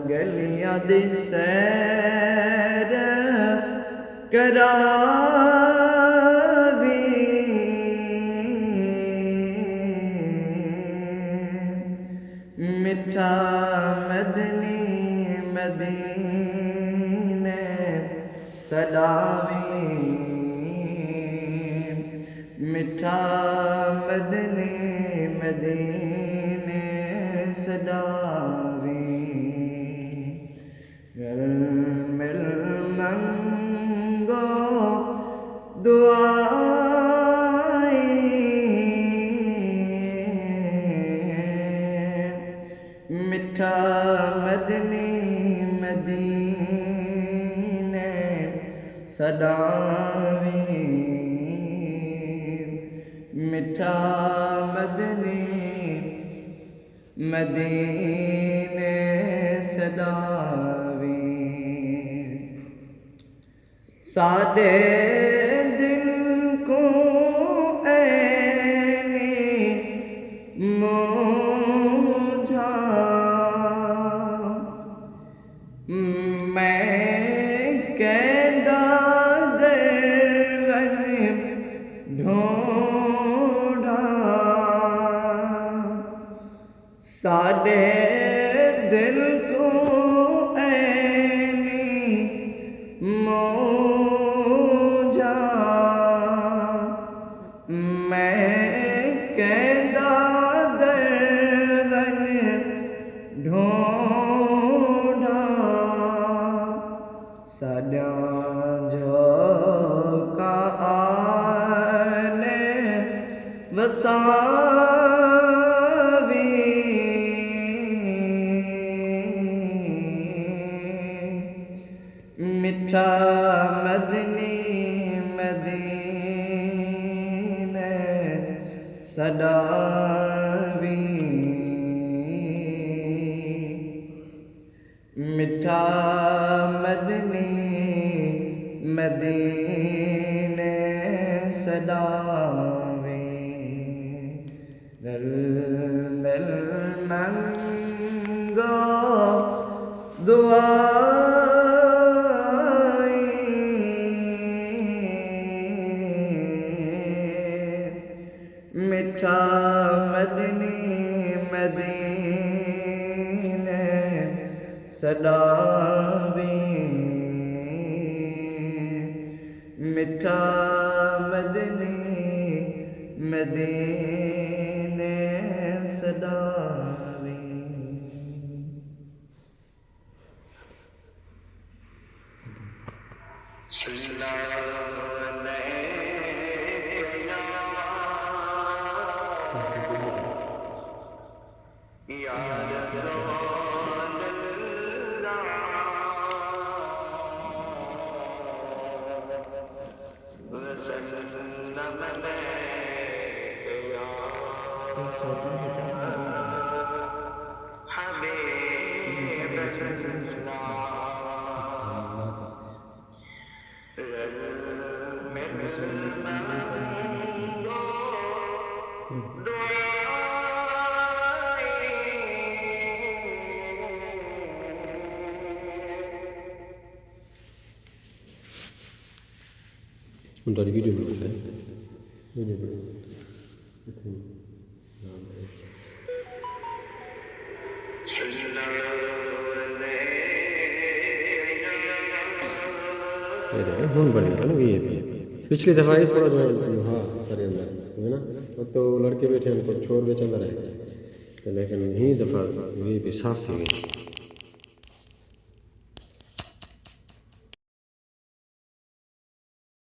गलियां दी सैर करावी मिठा मदनी मदीने सदावी मिठा मदनी मदीने सदावी मिल मंगो दुआई मिठा मदनी मदीने सदावी मिठा मदनी मदीने सदावी सादे दिल को ऐनी मोझा मैं कहदा दरवन ढूंढा सादे दिल को ऐनी मोझा मैं कहदा दरवन ढूंढा सदा झोंका आने वसावी मिठा मदनी मदीने सदावी मिठा मदनी मदीने सदावी मिल मंगो दुआई मिठा मदनी मदीने सदावी मिठा मदनी मदीने सदावी Untuk di video dulu kan? Video dulu. Phone बनेगा ना ये पिछली दफा इस थोड़ा जो हाँ सर अंदर है ना तो लड़के बैठे हैं तो छोर बेच अंदर है लेकिन यही दफा ये भी साफ थी